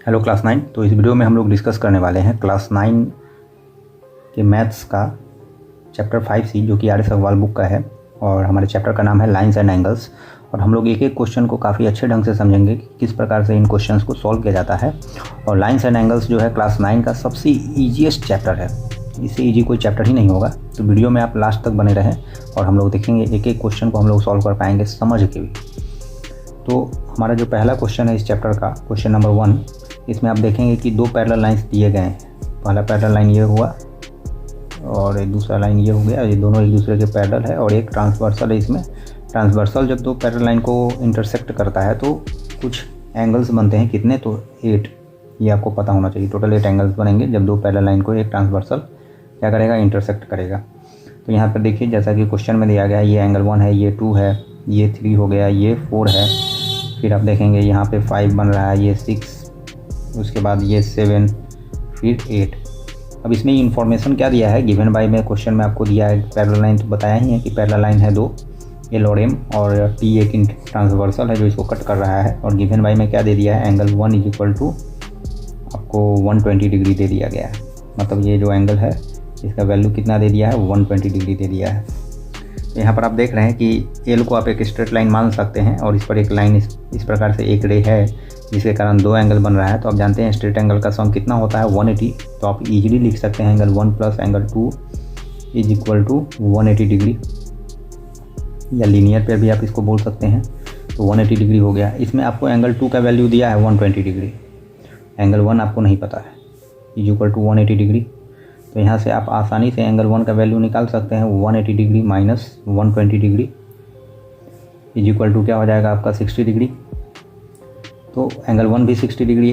Hello class 9। तो इस video में हम लोग डिस्कस करने वाले हैं क्लास 9 के मैथ्स का चैप्टर 5C जो कि आर.एस. अग्रवाल बुक का है और हमारे चैप्टर का नाम है लाइंस एंड एंगल्स। और हम लोग एक एक क्वेश्चन को काफ़ी अच्छे ढंग से समझेंगे कि किस प्रकार से इन क्वेश्चंस को सॉल्व किया जाता है। और लाइंस एंड एंगल्स जो है क्लास 9 का सबसे ईजीएस्ट चैप्टर है, इससे ईजी कोई चैप्टर ही नहीं होगा। तो वीडियो में आप लास्ट तक बने रहें और हम लोग देखेंगे एक एक क्वेश्चन को हम लोग सॉल्व कर पाएंगे समझ के भी। तो हमारा जो पहला क्वेश्चन है इस चैप्टर का, क्वेश्चन नंबर 1, इसमें आप देखेंगे कि दो पैरेलल लाइंस दिए गए हैं। पहला पैरेलल लाइन ये हुआ और एक दूसरा लाइन ये हो गया। ये दोनों एक दूसरे के पैरेलल है और एक ट्रांसवर्सल है। इसमें ट्रांसवर्सल जब दो पैरेलल लाइन को इंटरसेक्ट करता है तो कुछ एंगल्स बनते हैं। कितने? तो 8, ये आपको पता होना चाहिए। टोटल 8 एंगल्स बनेंगे जब दो पैरेलल लाइन को एक ट्रांसवर्सल क्या करेगा, इंटरसेक्ट करेगा। तो यहाँ पर देखिए जैसा कि क्वेश्चन में दिया गया है, ये एंगल 1 है, ये 2 है, ये 3 हो गया, ये 4 है। फिर आप देखेंगे यहाँ पे 5 बन रहा है, ये 6, उसके बाद ये 7, फिर 8। अब इसमें इन्फॉर्मेशन क्या दिया है, गिवन बाय में क्वेश्चन में आपको दिया है पैरेलल लाइन। तो बताया ही है कि पैरेलल लाइन है 2, एल और एम, और टी एक ट्रांसवर्सल है जो इसको कट कर रहा है। और गिवन बाय में क्या दे दिया है, एंगल 1 इज इक्वल टू आपको 120 डिग्री दे दिया गया है। मतलब ये जो एंगल है इसका वैल्यू कितना दे दिया है, 120 डिग्री दे दिया है। तो यहाँ पर आप देख रहे हैं कि एल को आप एक स्ट्रेट लाइन मान सकते हैं और इस पर एक लाइन इस प्रकार से एक रे है जिसके कारण दो एंगल बन रहा है। तो आप जानते हैं स्ट्रेट एंगल का सम कितना होता है, 180। तो आप इजीली लिख सकते हैं angle 1 plus angle 2 is equal to 180 degree, या लीनियर पे भी आप इसको बोल सकते हैं। तो 180 डिग्री हो गया। इसमें आपको एंगल 2 का वैल्यू दिया है 120 डिग्री, एंगल 1 आपको नहीं पता है, इज इक्वल टू 180 डिग्री। तो यहाँ से आप आसानी से एंगल 1 का वैल्यू निकाल सकते हैं। 180 degree minus 120 degree is equal to क्या हो जाएगा आपका 60 डिग्री। तो एंगल 1 भी 60 डिग्री,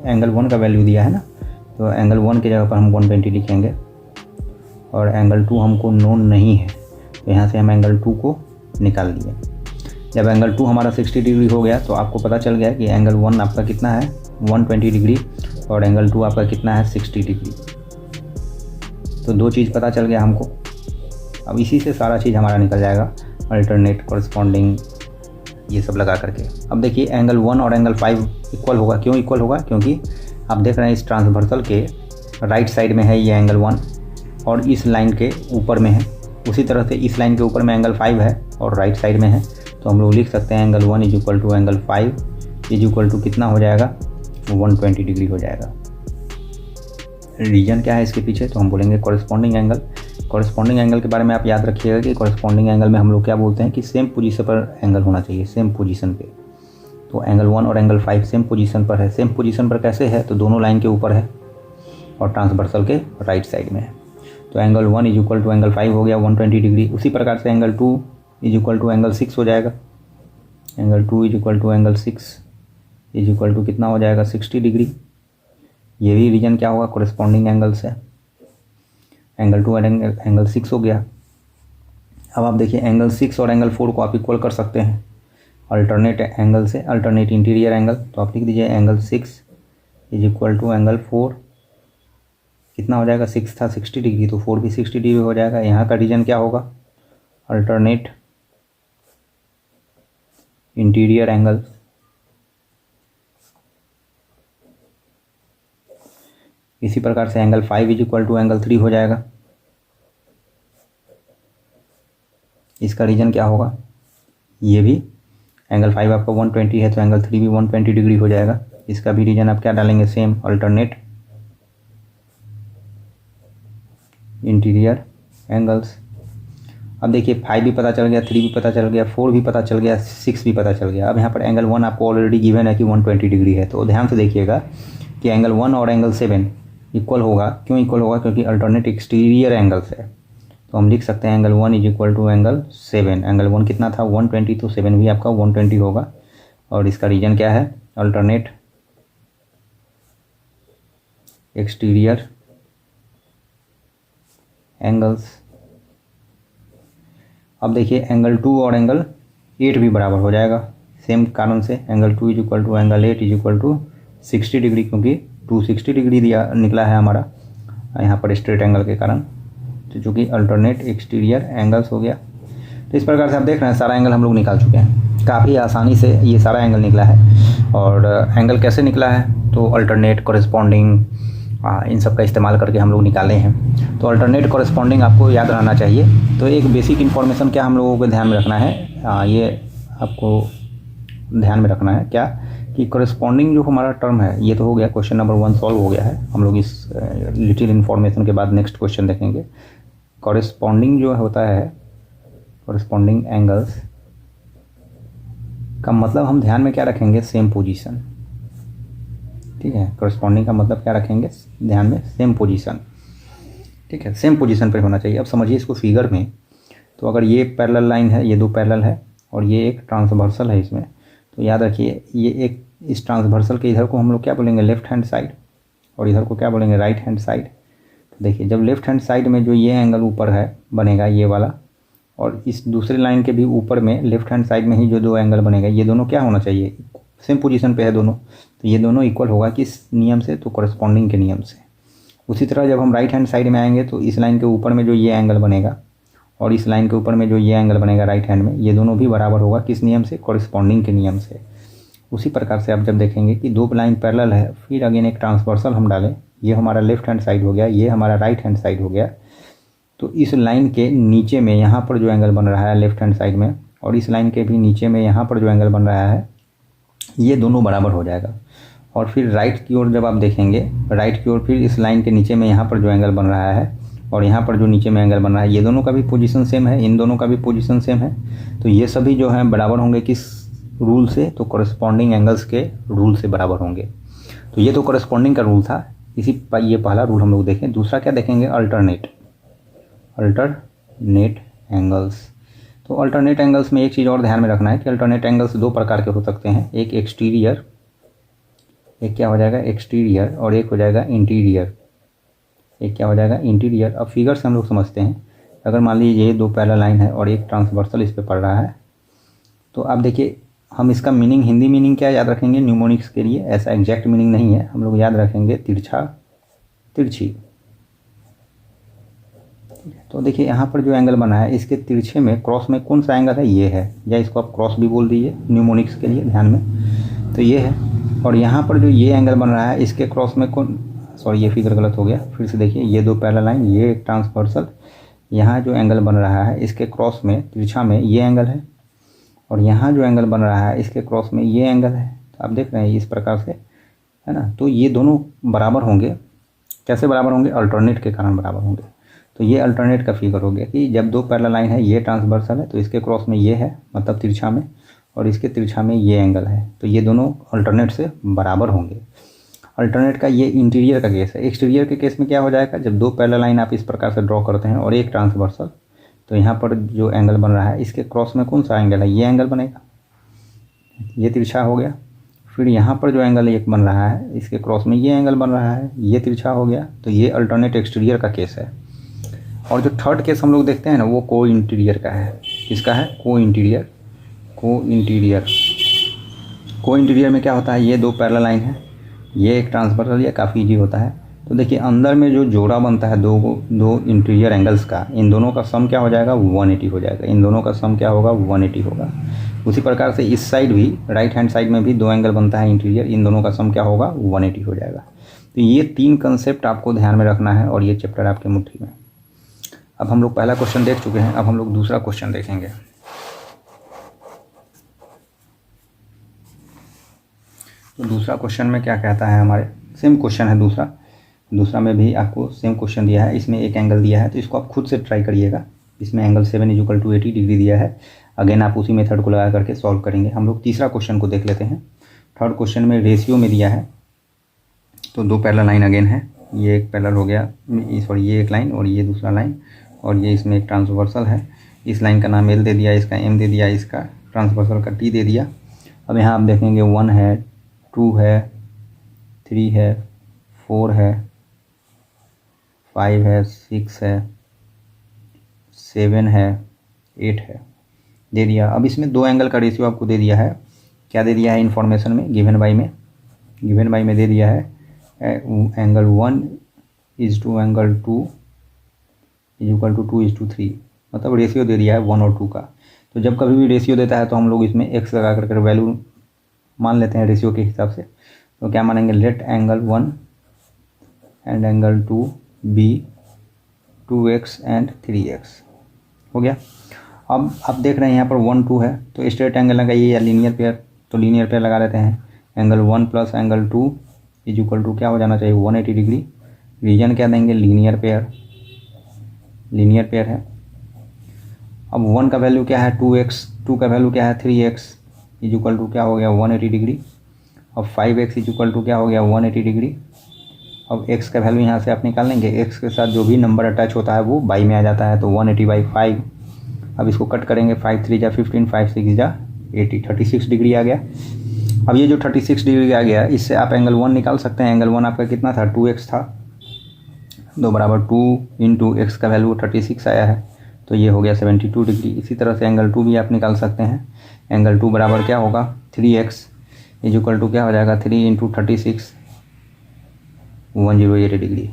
एंगल 1 का वैल्यू दिया है ना, तो एंगल 1 की जगह पर हम 120 लिखेंगे। और एंगल 2 हमको नोन नहीं है, तो यहाँ से हम एंगल 2 को निकाल दिए। जब एंगल 2 हमारा 60 डिग्री हो गया तो आपको पता चल गया कि एंगल 1 आपका कितना है, 120 डिग्री, और एंगल 2 आपका कितना है, 60 डिग्री। तो दो चीज़ पता चल गया हमको। अब इसी से सारा चीज़ हमारा निकल जाएगा, अल्टरनेट, कॉरस्पॉन्डिंग, ये सब लगा करके। अब देखिए एंगल 1 और एंगल 5 इक्वल होगा। क्यों इक्वल होगा? क्योंकि आप देख रहे हैं इस ट्रांसवर्सल के राइट साइड में है ये एंगल 1 और इस लाइन के ऊपर में है। उसी तरह से इस लाइन के ऊपर में एंगल 5 है और राइट साइड में है। तो हम लोग लिख सकते हैं angle 1 is equal to angle 5 is equal to कितना हो जाएगा, 120 डिग्री हो जाएगा। रीजन क्या है इसके पीछे, तो हम बोलेंगे कॉरस्पॉन्डिंग एंगल। कॉरस्पॉन्डिंग एंगल के बारे में आप याद रखिएगा कि कॉरस्पॉन्डिंग एंगल में हम लोग क्या बोलते हैं कि सेम पोजीशन पर एंगल होना चाहिए, सेम पोजीशन पे। तो एंगल 1 और एंगल 5 सेम पोजीशन पर है। सेम पोजीशन पर कैसे है, तो दोनों लाइन के ऊपर है और ट्रांसवर्सल के राइट साइड में है। तो angle 1 is equal to angle 5 हो गया 120 डिग्री। उसी प्रकार से angle 2 is equal to angle 6 हो जाएगा। Angle 2 is equal to angle 6 is equal to कितना हो जाएगा, 60 डिग्री। ये भी रीजन क्या होगा, कॉरस्पॉन्डिंग एंगल से। एंगल 2 और एंगल 6 हो गया। अब आप देखिए एंगल 6 और एंगल 4 को आप इक्वल कर सकते हैं अल्टरनेट एंगल से, अल्टरनेट इंटीरियर एंगल। तो आप लिख दीजिए angle 6 is equal to angle 4, कितना हो जाएगा, 6 था 60 डिग्री, तो 4 भी 60 डिग्री हो जाएगा। यहाँ का रीजन क्या होगा, अल्टरनेट इंटीरियर एंगल। इसी प्रकार से angle 5 is equal to angle 3 हो जाएगा। इसका रीजन क्या होगा, ये भी एंगल 5 आपका 120 है तो एंगल 3 भी 120 डिग्री हो जाएगा। इसका भी रीजन आप क्या डालेंगे, सेम, अल्टरनेट इंटीरियर एंगल्स। अब देखिए 5 भी पता चल गया, 3 भी पता चल गया, 4 भी पता चल गया, 6 भी पता चल गया। अब यहाँ पर एंगल 1 आपको ऑलरेडी गिवन है कि 120 डिग्री है। तो ध्यान से देखिएगा कि एंगल 1 और एंगल 7 इक्वल होगा। क्यों इक्वल होगा, क्योंकि अल्टरनेट एक्सटीरियर एंगल्स है। तो हम लिख सकते हैं angle 1 is equal to angle 7। Angle 1 कितना था, 120, तो 7 भी आपका 120 होगा। और इसका रीजन क्या है, अल्टरनेट एक्सटीरियर एंगल्स। अब देखिए एंगल 2 और एंगल 8 भी बराबर हो जाएगा सेम कारण से। Angle 2 is equal to angle 8 is equal to 60 degree, क्योंकि 260 डिग्री दिया निकला है हमारा यहाँ पर स्ट्रेट एंगल के कारण। तो जो कि अल्टरनेट एक्सटीरियर एंगल्स हो गया। तो इस प्रकार से आप देख रहे हैं सारा एंगल हम लोग निकाल चुके हैं। काफ़ी आसानी से ये सारा एंगल निकला है। और एंगल कैसे निकला है, तो अल्टरनेट, कॉरेस्पॉन्डिंग, इन सब का इस्तेमाल करके हम लोग निकाले हैं। तो अल्टरनेट, कॉरेस्पॉन्डिंग आपको याद रहना चाहिए। तो एक बेसिक इन्फॉर्मेशन क्या हम लोगों को ध्यान में रखना है, ये आपको ध्यान में रखना है क्या, कि कॉरेस्पॉन्डिंग जो हमारा टर्म है, ये तो हो गया, क्वेश्चन नंबर 1 सॉल्व हो गया है। हम लोग इस लिटिल इन्फॉर्मेशन के बाद नेक्स्ट क्वेश्चन देखेंगे। कॉरेस्पॉन्डिंग जो होता है, कॉरेस्पॉन्डिंग एंगल्स का मतलब हम ध्यान में क्या रखेंगे, सेम पोजीशन। ठीक है, कॉरेस्पॉन्डिंग का मतलब क्या रखेंगे ध्यान में, सेम पोजीशन। ठीक है, सेम पोजीशन पर होना चाहिए। अब समझिए इसको फिगर में। तो अगर ये पैरेलल लाइन है, ये दो पैरेलल है, और ये एक ट्रांसवर्सल है इसमें, तो याद रखिए ये एक, इस ट्रांसवर्सल के इधर को हम लोग क्या बोलेंगे, लेफ्ट हैंड साइड, और इधर को क्या बोलेंगे, राइट हैंड साइड। तो देखिए, जब लेफ्ट हैंड साइड में जो ये एंगल ऊपर है बनेगा, ये वाला, और इस दूसरी लाइन के भी ऊपर में लेफ्ट हैंड साइड में ही जो दो एंगल बनेगा, ये दोनों क्या होना चाहिए, सेम पोजीशन पे है दोनों, तो ये दोनों इक्वल होगा किस नियम से, तो कॉरेस्पॉन्डिंग के नियम से। उसी तरह जब हम राइट हैंड साइड में आएंगे, तो इस लाइन के ऊपर में जो ये एंगल बनेगा और इस लाइन के ऊपर में जो ये एंगल बनेगा राइट हैंड में, ये दोनों भी बराबर होगा किस नियम से, कॉरेस्पॉन्डिंग के नियम से। उसी प्रकार से आप जब देखेंगे कि दो लाइन पैरेलल है, फिर अगेन एक ट्रांसवर्सल हम डालें, ये हमारा लेफ्ट हैंड साइड हो गया, ये हमारा राइट हैंड साइड हो गया, तो इस लाइन के नीचे में यहाँ पर जो एंगल बन रहा है लेफ्ट हैंड साइड में, और इस लाइन के भी नीचे में यहाँ पर जो एंगल बन रहा है, ये दोनों बराबर हो जाएगा। और फिर राइट की ओर जब आप देखेंगे, राइट की ओर फिर इस लाइन के नीचे में यहाँ पर जो एंगल बन रहा है और यहाँ पर जो नीचे में एंगल बन रहा है, ये दोनों का भी पोजीशन सेम है, इन दोनों का भी पोजीशन सेम है, तो ये सभी जो है बराबर होंगे किस रूल से, तो कॉरेस्पॉन्डिंग एंगल्स के रूल से बराबर होंगे। तो ये तो कॉरेस्पॉन्डिंग का रूल था, ये पहला रूल हम लोग देखें। दूसरा क्या देखेंगे, अल्टरनेट एंगल्स। तो अल्टरनेट एंगल्स में एक चीज़ और ध्यान में रखना है कि अल्टरनेट एंगल्स दो प्रकार के हो सकते हैं, एक एक्सटीरियर, एक क्या हो जाएगा एक्सटीरियर, और एक हो जाएगा इंटीरियर, एक क्या हो जाएगा इंटीरियर। अब फिगर से हम लोग समझते हैं, अगर मान लीजिए ये दो पैरेलल लाइन है और एक ट्रांसवर्सल इस पे पड़ रहा है, तो आप देखिए हम इसका मीनिंग, हिंदी मीनिंग क्या याद रखेंगे न्यूमोनिक्स के लिए, ऐसा एग्जैक्ट मीनिंग नहीं है, हम लोग याद रखेंगे तिरछा, तिरछी। तो देखिए यहाँ पर जो एंगल बना है, इसके तिरछे में क्रॉस में कौन सा एंगल है, ये है, या इसको आप क्रॉस भी बोल दीजिए न्यूमोनिक्स के लिए ध्यान में, तो ये है। और यहाँ पर जो ये एंगल बन रहा है, इसके क्रॉस में कौन, सॉरी ये फिगर गलत हो गया, फिर से देखिए, ये दो पैरेलल लाइन, ये एक ट्रांसवर्सल, यहाँ जो एंगल बन रहा है इसके क्रॉस में तिरछा में ये एंगल है, और यहाँ जो एंगल बन रहा है इसके क्रॉस में ये एंगल है। तो आप देख रहे हैं इस प्रकार से, है ना, तो ये दोनों बराबर होंगे। कैसे बराबर होंगे, अल्टरनेट के कारण बराबर होंगे। तो ये अल्टरनेट का फिगर हो गया कि जब दो पैरेलल लाइन है, ये ट्रांसवर्सल है, तो इसके क्रॉस में ये है, मतलब तिरछा में, और इसके तिरछा में ये एंगल है, तो ये दोनों अल्टरनेट से बराबर होंगे। अल्टरनेट का ये इंटीरियर का केस है। एक्सटीरियर के केस में क्या हो जाएगा, जब दो पैरेलल लाइन आप इस प्रकार से ड्रॉ करते हैं और एक ट्रांसवर्सल, तो यहाँ पर जो एंगल बन रहा है इसके क्रॉस में कौन सा एंगल है, ये एंगल बनेगा, ये तिरछा हो गया। फिर यहाँ पर जो एंगल एक बन रहा है इसके क्रॉस में ये एंगल बन रहा है, ये तिरछा हो गया, तो ये अल्टरनेट एक्सटीरियर का केस है। और जो थर्ड केस हम लोग देखते हैं ना, वो को इंटीरियर का है। किसका है, को इंटीरियर। को इंटीरियर में क्या होता है, ये दो पैरेलल लाइन है, ये एक ट्रांसवर्सल, ये काफ़ी इजी होता है। तो देखिए अंदर में जो जोड़ा बनता है दो इंटीरियर एंगल्स का, इन दोनों का सम क्या हो जाएगा, 180 हो जाएगा, इन दोनों का सम क्या होगा, 180 होगा। उसी प्रकार से इस साइड भी, राइट हैंड साइड में भी दो एंगल बनता है इंटीरियर, इन दोनों का सम क्या होगा, 180 हो जाएगा। तो ये तीन कंसेप्ट आपको ध्यान में रखना है, और ये चैप्टर आपके मुट्ठी में। अब हम लोग पहला क्वेश्चन देख चुके हैं, अब हम लोग दूसरा क्वेश्चन देखेंगे। तो दूसरा क्वेश्चन में क्या कहता है, हमारे सेम क्वेश्चन है दूसरा में भी आपको सेम क्वेश्चन दिया है, इसमें एक एंगल दिया है, तो इसको आप खुद से ट्राई करिएगा। इसमें एंगल 7 = 80 डिग्री दिया है। अगेन आप उसी मेथड को लगा करके सॉल्व करेंगे। हम लोग तीसरा क्वेश्चन को देख लेते हैं। थर्ड क्वेश्चन में रेशियो में दिया है, तो दो पैरेलल लाइन अगेन है, ये एक पैरेलल हो गया, सॉरी ये एक लाइन और ये दूसरा लाइन, और ये इसमें एक ट्रांसवर्सल है। इस लाइन का नाम L दे दिया, इसका M दे दिया, इसका ट्रांसवर्सल का T दे दिया। अब यहाँ आप देखेंगे 1 है, 2 है, 3 है, 4 है, 5 है, 6 है, 7 है, 8 है, दे दिया। अब इसमें दो एंगल का रेशियो आपको दे दिया है। क्या दे दिया है इन्फॉर्मेशन में, गिवन बाई में दे दिया है एंगल 1 = एंगल 2 = 2 = 3, मतलब रेशियो दे दिया है 1 और 2 का। तो जब कभी भी रेशियो देता है तो हम लोग इसमें एक्स लगा कर वैल्यू मान लेते हैं रेशियो के हिसाब से। तो क्या मानेंगे, let angle 1 and angle 2 be 2x and 3x। हो गया। अब आप देख रहे हैं यहाँ पर 1 2 है तो स्ट्रेट एंगल लगाइए या लीनियर पेयर, तो लीनियर पेयर लगा लेते हैं। Angle 1 plus angle 2 is equal to क्या हो जाना चाहिए, 180 डिग्री। रीजन क्या देंगे, लीनियर पेयर, लीनियर पेयर है। अब 1 का वैल्यू क्या है 2x, 2 का वैल्यू क्या है 3x इज इक्वल टू क्या हो गया 180 डिग्री। अब 5x इज इक्वल टू क्या हो गया 180 डिग्री। अब x का वैल्यू यहाँ से आप निकाल लेंगे, x के साथ जो भी नंबर अटैच होता है वो बाई में आ जाता है, तो 180/5। अब इसको कट करेंगे, 5 3 जा 15, 5 6 जा 80, 36 डिग्री आ गया। अब ये जो 36 डिग्री आ गया इससे आप एंगल 1 निकाल सकते हैं। एंगल 1 आपका कितना था 2x था, 2 बराबर 2 इंटू एक्स का वैल्यू 36 आया है, तो ये हो गया 72 डिग्री। इसी तरह से एंगल 2 भी आप निकाल सकते हैं। एंगल 2 बराबर क्या होगा 3x इज इक्वल टू क्या हो जाएगा 3 इंटू 36, 108 डिग्री।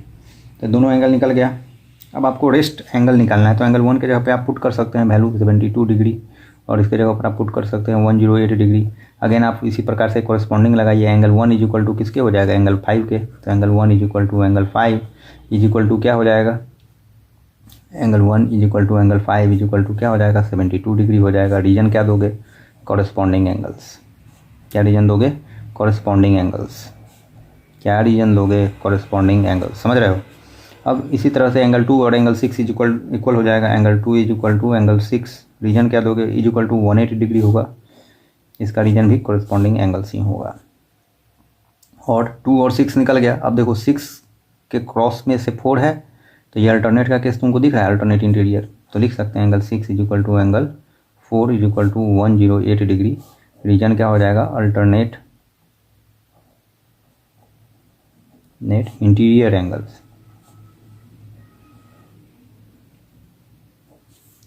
तो दोनों एंगल निकल गया। अब आपको रेस्ट एंगल निकालना है, तो एंगल 1 के जगह पे आप पुट कर सकते हैं वैल्यू 72 डिग्री और इसके जगह पर आप पुट कर सकते हैं 108 डिग्री। अगेन आप इसी प्रकार से कॉरेस्पॉन्डिंग लगाइए। एंगल 1 इज इक्वल टू किसके हो जाएगा, एंगल 5 के। तो angle 1 is equal to angle 5 is equal to क्या हो जाएगा, angle 1 is equal to angle 5 is equal to क्या हो जाएगा 72 डिग्री हो जाएगा। रीजन क्या दोगे, कॉरेस्पॉन्डिंग एंगल्स। क्या रीजन दोगे, कॉरेस्पॉन्डिंग एंगल्स। क्या रीजन दोगे, कॉरेस्पॉन्डिंग एंगल्स। समझ रहे हो। अब इसी तरह से एंगल 2 और एंगल 6 इज इक्वल हो जाएगा। Angle 2 is equal to angle 6, reason क्या दोगे, इज इक्वल टू 180 डिग्री होगा। इसका रीजन भी कॉरेस्पॉन्डिंग एंगल्स ही होगा। और 2 और 6 निकल गया। अब देखो 6 के क्रॉस में से 4 है, तो ये अल्टरनेट का केस तुमको दिख रहा है, अल्टरनेट इंटीरियर। तो लिख सकते हैं angle 6 is equal to angle 4 is equal to 108 degree. Reason क्या हो जाएगा, अल्टरनेट इंटीरियर एंगल्स।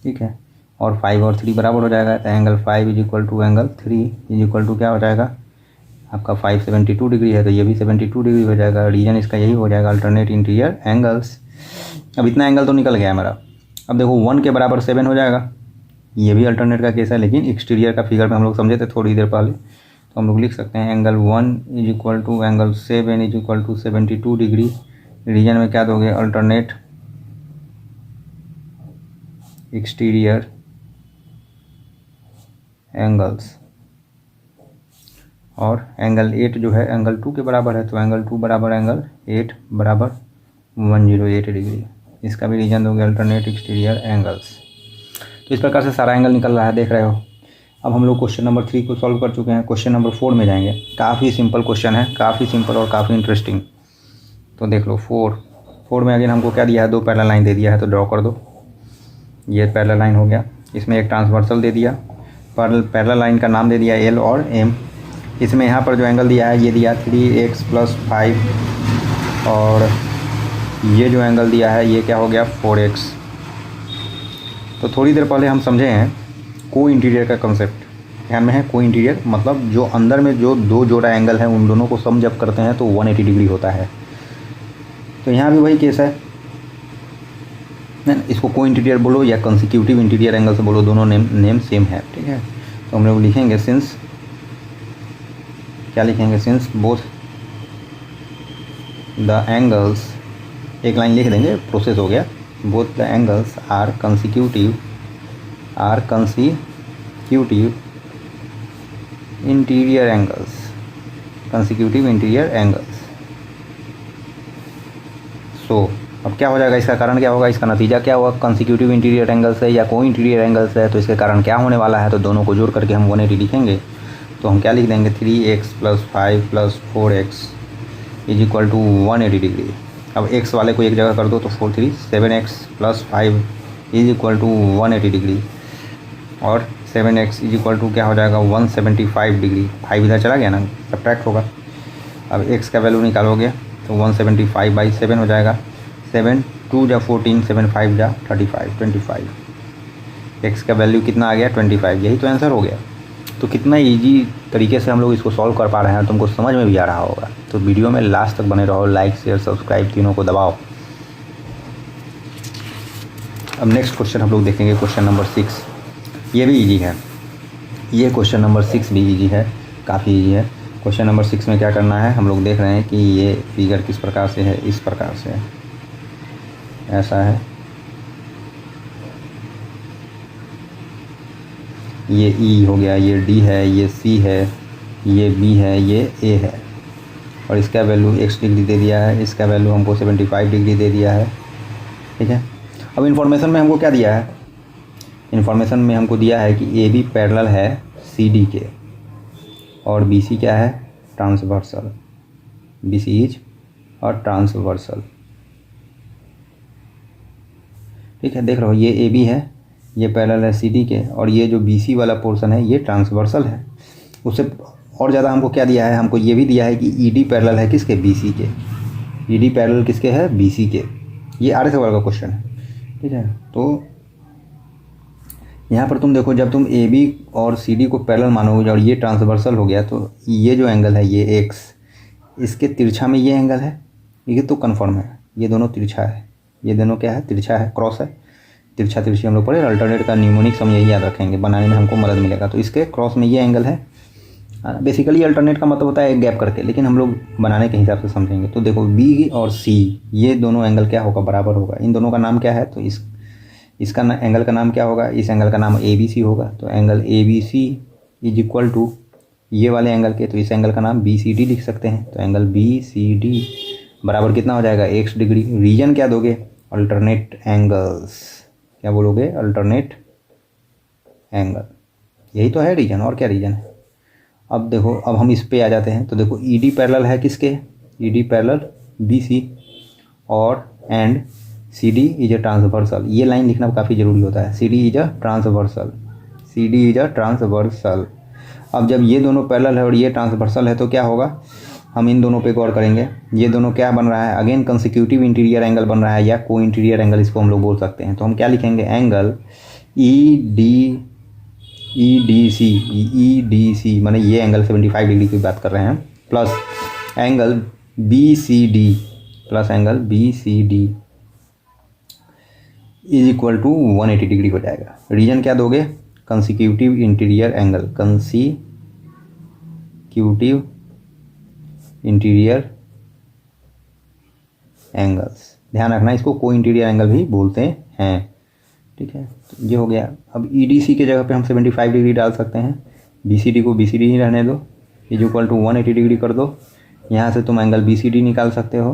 ठीक है। और 5 और 3 बराबर हो जाएगा, तो angle 5 is equal to angle 3 is equal to क्या हो जाएगा आपका 5 72 डिग्री है, तो ये भी 72 डिग्री हो जाएगा। रीजन इसका यही हो जाएगा, अल्टरनेट इंटीरियर एंगल्स। अब इतना एंगल तो निकल गया है मेरा। अब देखो 1 के बराबर 7 हो जाएगा, ये भी अल्टरनेट का केस है, लेकिन एक्सटीरियर का फिगर में हम लोग समझे थे थोड़ी देर पहले। तो हम लोग लिख सकते हैं angle 1 is equal to angle 7 is equal to 72 degree. Reason में क्या दोगे, अल्टरनेट एक्सटीरियर एंगल्स। और एंगल 8 जो है एंगल 2 के बराबर है, तो एंगल 2 बराबर एंगल 8 बराबर 108 डिग्री। इसका भी रीजन दोगे अल्टरनेट एक्सटीरियर एंगल्स। तो इस प्रकार से सारा एंगल निकल रहा है, देख रहे हो। अब हम लोग क्वेश्चन नंबर 3 को सॉल्व कर चुके हैं। क्वेश्चन नंबर 4 में जाएंगे। काफ़ी सिंपल क्वेश्चन है, काफ़ी सिंपल और काफ़ी इंटरेस्टिंग। तो देख लो 4 में अगेन हमको क्या दिया है, 2 पैरेलल लाइन दे दिया है, तो ड्रॉ कर दो। ये पैरेलल लाइन हो गया, इसमें एक ट्रांसवर्सल दे दिया, पैरेलल लाइन का नाम दे दिया L और M। इसमें यहाँ पर जो एंगल दिया है ये दिया 3x + 5 और ये जो एंगल दिया है ये क्या हो गया 4x। तो थोड़ी देर पहले हम समझे हैं को इंटीरियर का कंसेप्ट, ध्यान में है। को इंटीरियर मतलब जो अंदर में जो 2 जोड़ा एंगल है उन दोनों को सम जब करते हैं तो 180 डिग्री होता है। तो यहाँ भी वही केस है, इसको को इंटीरियर बोलो या कंसिक्यूटिव इंटीरियर एंगल से बोलो, दोनों नेम सेम है। ठीक है। तो हम लोग लिखेंगे सिंस, क्या लिखेंगे, सिंस बोथ द एंगल्स, एक लाइन लिख देंगे, प्रोसेस हो गया। Both the angles are consecutive interior angles, consecutive interior angles. So अब क्या हो जाएगा, इसका कारण क्या होगा, इसका नतीजा क्या होगा, कंसिक्यूटिव इंटीरियर एंगल्स है या को इंटीरियर एंगल्स है, तो इसके कारण क्या होने वाला है। तो दोनों को जोड़ करके हम 180 लिखेंगे। तो हम क्या लिख देंगे 3x + 5 + 4x is equal to 180 degree. अब x वाले को एक जगह कर दो तो 4 3 7x + 5 is equal to 180 degree और 7x इज इक्वल टू क्या हो जाएगा 175 डिग्री। 5 इधर चला गया ना, सब्ट्रैक्ट होगा। अब x का वैल्यू निकालोगे तो 175/7 हो जाएगा। 7 2 जा 14, 7 5 जा 35, 25। x का वैल्यू कितना आ गया 25, यही तो आंसर हो गया। तो कितना इजी तरीके से हम लोग इसको सॉल्व कर पा रहे हैं, तुमको समझ में भी आ रहा होगा। तो वीडियो में लास्ट तक बने रहो, लाइक शेयर सब्सक्राइब तीनों को दबाओ। अब नेक्स्ट क्वेश्चन हम लोग देखेंगे, क्वेश्चन नंबर 6। ये भी इजी है। ये क्वेश्चन नंबर 6 भी इजी है, काफ़ी इजी है। क्वेश्चन नंबर 6 में क्या करना है, हम लोग देख रहे हैं कि ये फिगर किस प्रकार से है, इस प्रकार से है, ऐसा है। ये ई हो गया, ये डी है, ये सी है, ये बी है, ये ए है, और इसका वैल्यू x डिग्री दे दिया है, इसका वैल्यू हमको 75 डिग्री दे दिया है। ठीक है, अब इन्फॉर्मेशन में हमको क्या दिया है, इन्फॉर्मेशन में हमको दिया है कि ए बी पैरेलल है सी डी के, और बी सी क्या है, ट्रांसवर्सल। बी सी इज और ट्रांसवर्सल। ठीक है, देख रहे हो ये ए बी है, ये पैरेलल है सी डी के, और ये जो बी सी वाला पोर्शन है ये ट्रांसवर्सल है। उससे और ज़्यादा हमको क्या दिया है, हमको ये भी दिया है कि ई डी पैरेलल है किसके, बी सी के। ई डी पैरेलल किसके है, बी सी के। ये आर एस का क्वेश्चन है। ठीक है, तो यहाँ पर तुम देखो, जब तुम ए बी और सी डी को पैरेलल मानोगे और ये ट्रांसवर्सल हो गया, तो ये जो एंगल है ये एक्स, इसके तिरछा में ये एंगल है, ये तो कन्फर्म है, ये दोनों तिरछा है, ये दोनों क्या है, तिरछा है, क्रॉस है। तिरछा तिरछी हम लोग पढ़े, अल्टरनेट का न्यूमोनिक्स हम यही याद रखेंगे, बनाने में हमको मदद मिलेगा। तो इसके क्रॉस में ये एंगल है। बेसिकली अल्टरनेट का मतलब होता है एक गैप करके, लेकिन हम लोग बनाने के हिसाब से समझेंगे। तो देखो बी और सी, ये दोनों एंगल क्या होगा, बराबर होगा। इन दोनों का नाम क्या है, तो इसका एंगल का नाम क्या होगा, इस एंगल का नाम ए बी सी होगा। तो angle A B C is equal to ये वाले एंगल के, तो इस एंगल का नाम बी सी डी लिख सकते हैं। तो एंगल बी सी डी बराबर कितना हो जाएगा, x डिग्री। रीजन क्या दोगे, अल्टरनेट एंगल्स। क्या बोलोगे, अल्टरनेट एंगल। यही तो है रीजन, और क्या रीजन है। अब देखो, अब हम इस पे आ जाते हैं। तो देखो ई डी पैरेलल है किसके, E D parallel B C, और and C D is a transversal. ये लाइन लिखना काफ़ी ज़रूरी होता है, C D is a transversal, C D is a transversal. अब जब ये दोनों पैरेलल है और ये ट्रांसवर्सल है, तो क्या होगा, हम इन दोनों पे गौर करेंगे। ये दोनों क्या बन रहा है, अगेन कंसेक्यूटिव इंटीरियर एंगल बन रहा है, या को इंटीरियर एंगल इसको हम लोग बोल सकते हैं। तो हम क्या लिखेंगे, एंगल ई डी सी माने ये एंगल 75 डिग्री की बात कर रहे हैं, plus angle B C D, plus angle B C D is equal to 180 degree हो जाएगा। रीजन क्या दोगे, consecutive interior angle, consecutive interior angles. ध्यान रखना, इसको को इंटीरियर एंगल भी बोलते हैं। ठीक है, तो ये हो गया। अब ई डी सी के जगह पे हम 75 डिग्री डाल सकते हैं, बी सी डी को बी सी डी ही रहने दो, इज इक्वल टू 180 डिग्री कर दो। यहाँ से तुम एंगल बी सी डी निकाल सकते हो,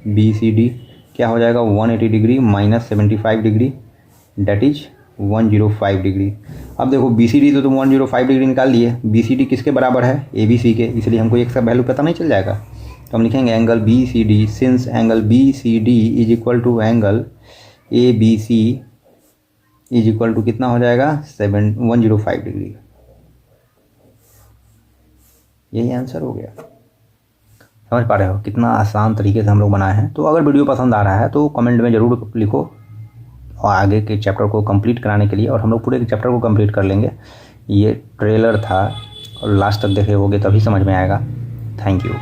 बी सी डी क्या हो जाएगा, 180 degree minus 75 degree, that is 105 degree. अब देखो बी सी डी तो तुम 105 डिग्री निकाल लिए, बी सी डी किसके बराबर है, ए बी सी के, इसलिए हमको एक सा वैल्यू पता नहीं चल जाएगा। तो हम लिखेंगे angle B C D, since angle B C D is equal to angle A B C is equal to कितना हो जाएगा, 105 डिग्री। यही आंसर हो गया। समझ पा रहे हो कितना आसान तरीके से हम लोग बनाए हैं। तो अगर वीडियो पसंद आ रहा है तो कमेंट में ज़रूर लिखो, और आगे के चैप्टर को कंप्लीट कराने के लिए, और हम लोग पूरे चैप्टर को कंप्लीट कर लेंगे। ये ट्रेलर था, और लास्ट तक देखे होगे तभी समझ में आएगा। Thank you.